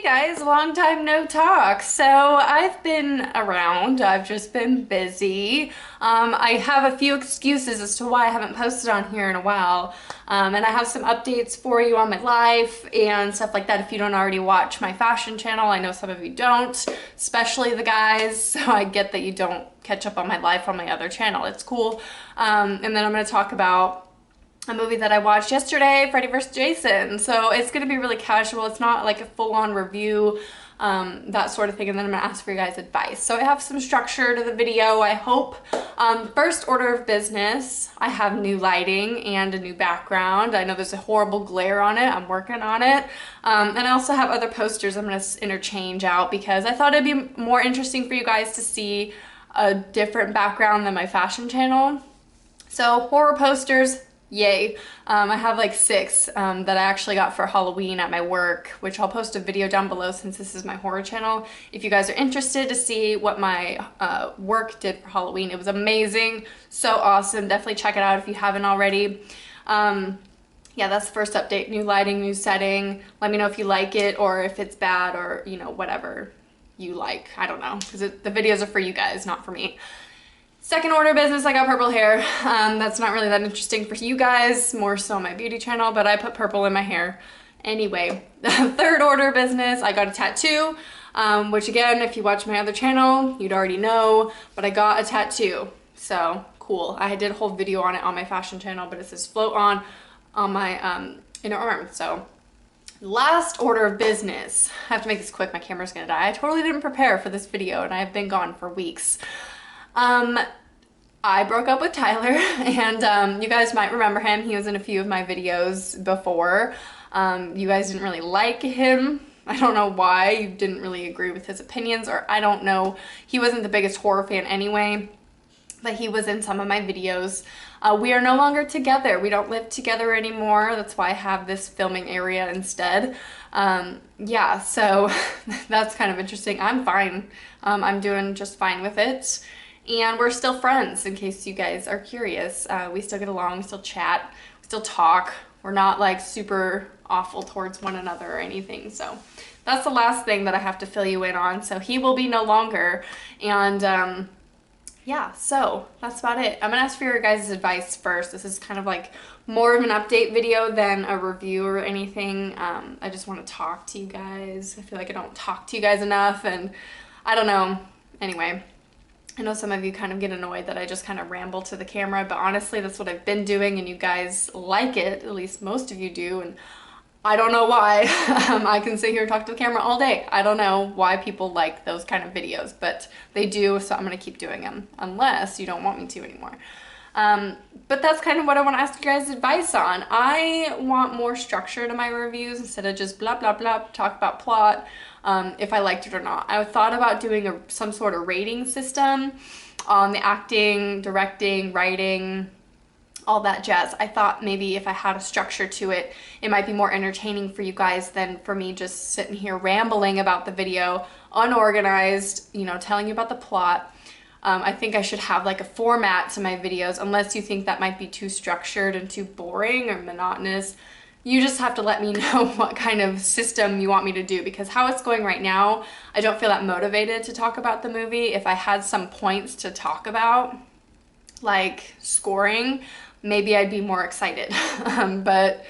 Guys, long time no talk. So I've been around, I've just been busy. I have a few excuses as to why I haven't posted on here in a while. And I have some updates for you on my life and stuff like that if you don't already watch my fashion channel. I know some of you don't, especially the guys, so I get that you don't catch up on my life on my other channel. It's cool. And then I'm going to talk about a movie that I watched yesterday, Freddy vs. Jason. So it's gonna be really casual. It's not like a full-on review, that sort of thing. And then I'm gonna ask for your guys' advice. So I have some structure to the video, I hope. First order of business, I have new lighting and a new background. I know there's a horrible glare on it. I'm working on it. And I also have other posters I'm gonna interchange out because I thought it'd be more interesting for you guys to see a different background than my fashion channel. So horror posters, yay. I have like 6 that I actually got for Halloween at my work, which I'll post a video down below since this is my horror channel. If you guys are interested to see what my work did for Halloween, it was amazing, so awesome. Definitely check it out if you haven't already. Yeah, that's the first update. New lighting, new setting. Let me know if you like it or if it's bad or, you know, whatever you like. I don't know, because the videos are for you guys, not for me. Second order of business, I got purple hair. That's not really that interesting for you guys, more so my beauty channel, but I put purple in my hair anyway. Third order of business, I got a tattoo, which again, if you watch my other channel, you'd already know, but I got a tattoo, so cool. I did a whole video on it on my fashion channel, but it says float on my inner arm, so. Last order of business, I have to make this quick, my camera's gonna die. I totally didn't prepare for this video and I've been gone for weeks. I broke up with Tyler and you guys might remember him. He was in a few of my videos before. You guys didn't really like him. I don't know why. You didn't really agree with his opinions, or I don't know. He wasn't the biggest horror fan anyway, but he was in some of my videos. We are no longer together. We don't live together anymore. That's why I have this filming area instead. Yeah, so that's kind of interesting. I'm fine. I'm doing just fine with it. And we're still friends, in case you guys are curious. We still get along, we still chat, we still talk. We're not like super awful towards one another or anything. So that's the last thing that I have to fill you in on. So he will be no longer. And yeah, so that's about it. I'm gonna ask for your guys' advice first. This is kind of like more of an update video than a review or anything. I just want to talk to you guys. I feel like I don't talk to you guys enough, and I don't know. Anyway, I know some of you kind of get annoyed that I just kind of ramble to the camera, but honestly, that's what I've been doing and you guys like it. At least most of you do, and I don't know why. I can sit here and talk to the camera all day. I don't know why people like those kind of videos, but they do, so I'm gonna keep doing them, unless you don't want me to anymore. But that's kind of what I want to ask you guys advice on. I want more structure to my reviews instead of just blah, blah, blah, talk about plot, if I liked it or not. I thought about doing some sort of rating system on the acting, directing, writing, all that jazz. I thought maybe if I had a structure to it, it might be more entertaining for you guys than for me just sitting here rambling about the video, unorganized, you know, telling you about the plot. I think I should have like a format to my videos, unless you think that might be too structured and too boring or monotonous. You just have to let me know what kind of system you want me to do, because how it's going right now, I don't feel that motivated to talk about the movie. If I had some points to talk about, like scoring, maybe I'd be more excited. But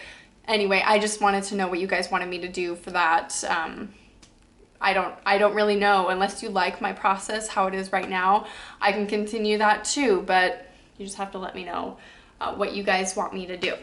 anyway, I just wanted to know what you guys wanted me to do for that. I don't really know. Unless you like my process, how it is right now, I can continue that too, but you just have to let me know what you guys want me to do.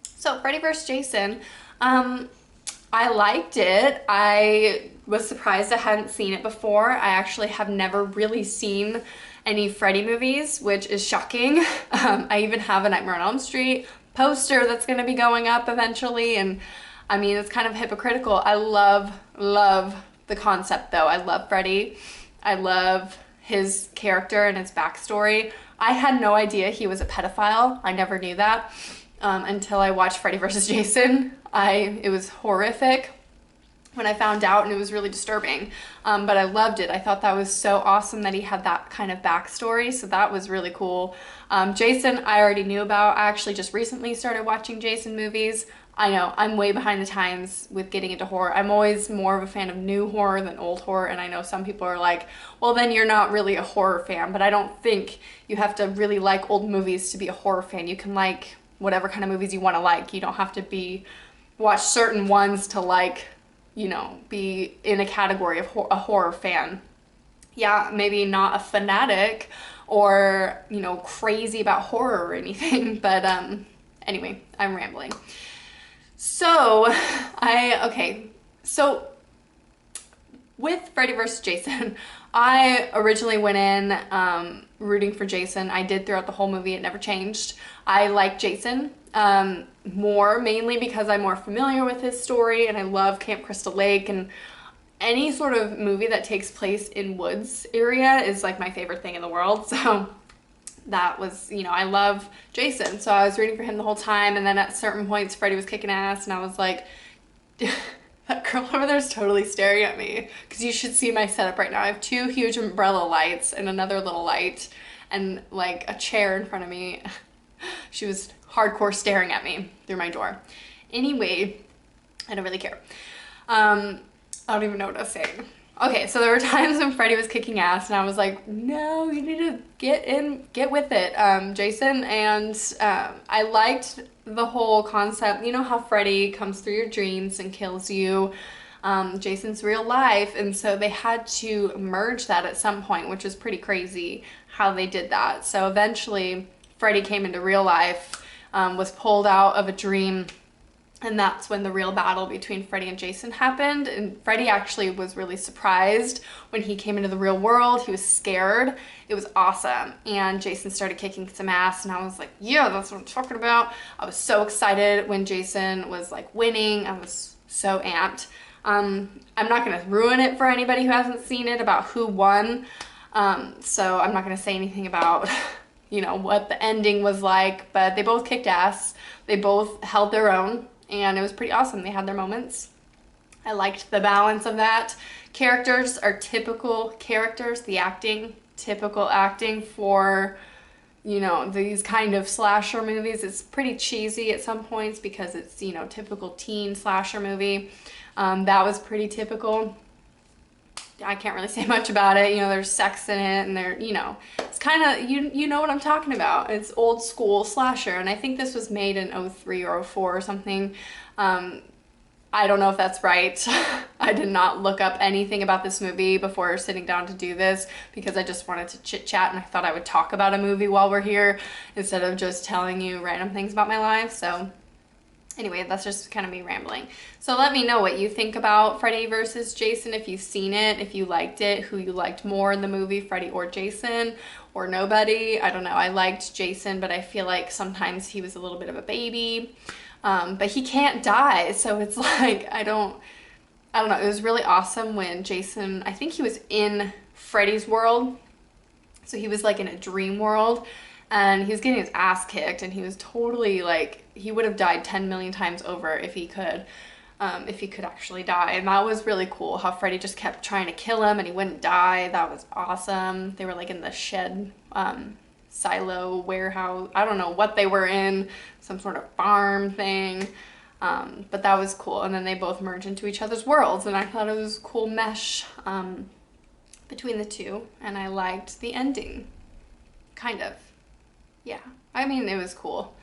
So Freddy vs. Jason, I liked it. I was surprised I hadn't seen it before. I actually have never really seen any Freddy movies, which is shocking. I even have a Nightmare on Elm Street poster that's gonna be going up eventually, and I mean, it's kind of hypocritical. I love the concept though. I love Freddy. I love his character and his backstory. I had no idea he was a pedophile. I never knew that until I watched Freddy vs. Jason. It was horrific when I found out, and it was really disturbing, but I loved it. I thought that was so awesome that he had that kind of backstory, so that was really cool. Jason, I already knew about. I actually just recently started watching Jason movies. I know, I'm way behind the times with getting into horror. I'm always more of a fan of new horror than old horror, and I know some people are like, well, then you're not really a horror fan, but I don't think you have to really like old movies to be a horror fan. You can like whatever kind of movies you want to like. You don't have to watch certain ones to like, you know, be in a category of a horror fan. Yeah, maybe not a fanatic or, you know, crazy about horror or anything, but anyway, I'm rambling. So, so with Freddy vs. Jason, I originally went in rooting for Jason. I did throughout the whole movie. It never changed. I like Jason more, mainly because I'm more familiar with his story, and I love Camp Crystal Lake, and any sort of movie that takes place in woods area is like my favorite thing in the world. So that was, you know, I love Jason, so I was rooting for him the whole time, and then at certain points Freddy was kicking ass, and I was like, that girl over there is totally staring at me, because you should see my setup right now. I have 2 huge umbrella lights and another little light and like a chair in front of me. She was hardcore staring at me through my door. Anyway, I don't really care. I don't even know what I was saying. Okay, so there were times when Freddy was kicking ass, and I was like, no, you need to get with it, Jason. And I liked the whole concept. You know how Freddy comes through your dreams and kills you. Jason's real life, and so they had to merge that at some point, which was pretty crazy how they did that. So eventually, Freddy came into real life, was pulled out of a dream, and that's when the real battle between Freddy and Jason happened. And Freddy actually was really surprised when he came into the real world. He was scared. It was awesome. And Jason started kicking some ass, and I was like, yeah, that's what I'm talking about. I was so excited when Jason was like winning. I was so amped. I'm not gonna ruin it for anybody who hasn't seen it about who won. So I'm not gonna say anything about, you know, what the ending was like, but they both kicked ass. They both held their own, and it was pretty awesome. They had their moments. I liked the balance of that. Characters are typical characters, the acting, typical acting for, you know, these kind of slasher movies. It's pretty cheesy at some points because it's, you know, typical teen slasher movie. That was pretty typical. I can't really say much about it. You know, there's sex in it, and there, you know, it's kind of, you know what I'm talking about. It's old school slasher, and I think this was made in 03 or 04 or something. I don't know if that's right. I did not look up anything about this movie before sitting down to do this, because I just wanted to chit chat, and I thought I would talk about a movie while we're here instead of just telling you random things about my life. So anyway, that's just kind of me rambling. So let me know what you think about Freddy vs. Jason, if you've seen it, if you liked it, who you liked more in the movie, Freddy or Jason, or nobody. I don't know. I liked Jason, but I feel like sometimes he was a little bit of a baby. But he can't die, so it's like, I don't know. It was really awesome when Jason, I think he was in Freddy's world, so he was like in a dream world, and he was getting his ass kicked, and he was totally like, he would have died 10 million times over if he could actually die. And that was really cool how Freddy just kept trying to kill him and he wouldn't die. That was awesome. They were like in the shed, silo, warehouse, I don't know what they were in, some sort of farm thing. But that was cool. And then they both merge into each other's worlds, and I thought it was a cool mesh between the two, and I liked the ending, kind of. Yeah, I mean, it was cool.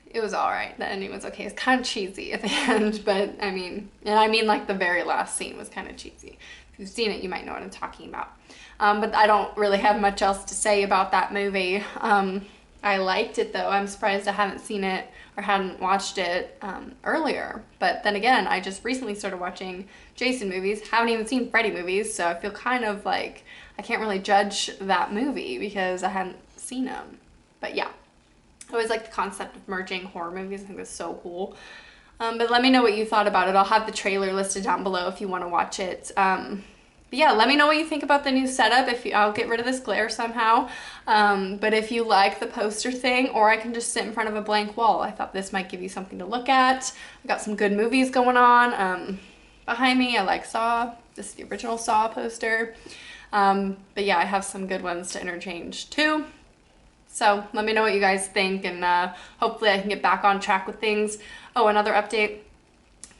It was all right. The ending was okay. It's kind of cheesy at the end, but I mean, and I mean like the very last scene was kind of cheesy. If you've seen it, you might know what I'm talking about. But I don't really have much else to say about that movie. I liked it though. I'm surprised I haven't seen it or hadn't watched it earlier. But then again, I just recently started watching Jason movies. Haven't even seen Freddy movies, so I feel kind of like I can't really judge that movie because I hadn't seen them. But yeah, I always like the concept of merging horror movies. I think that's so cool. But let me know what you thought about it. I'll have the trailer listed down below if you want to watch it. But yeah, let me know what you think about the new setup. I'll get rid of this glare somehow. But if you like the poster thing, or I can just sit in front of a blank wall. I thought this might give you something to look at. I got some good movies going on behind me. I like Saw. This is the original Saw poster. But yeah, I have some good ones to interchange too. So let me know what you guys think, and hopefully I can get back on track with things. Oh, another update.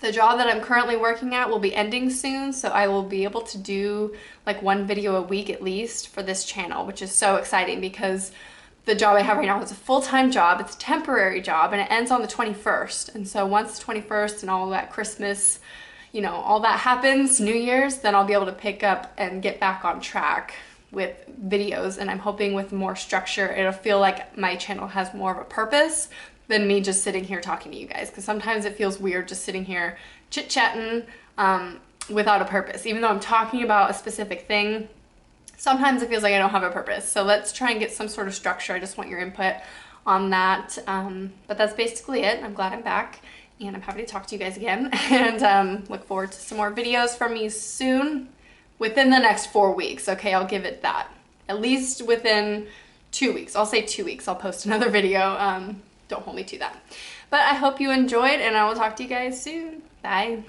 The job that I'm currently working at will be ending soon, so I will be able to do like one video a week at least for this channel, which is so exciting because the job I have right now is a full-time job. It's a temporary job, and it ends on the 21st. And so once the 21st and all that Christmas, you know, all that happens, New Year's, then I'll be able to pick up and get back on track with videos. And I'm hoping with more structure, it'll feel like my channel has more of a purpose than me just sitting here talking to you guys. Because sometimes it feels weird just sitting here chit-chatting without a purpose. Even though I'm talking about a specific thing, sometimes it feels like I don't have a purpose. So let's try and get some sort of structure. I just want your input on that. But that's basically it. I'm glad I'm back, and I'm happy to talk to you guys again. And look forward to some more videos from me soon, within the next 4 weeks. Okay, I'll give it that. At least within 2 weeks. I'll say 2 weeks. I'll post another video. Don't hold me to that. But I hope you enjoyed, and I will talk to you guys soon. Bye.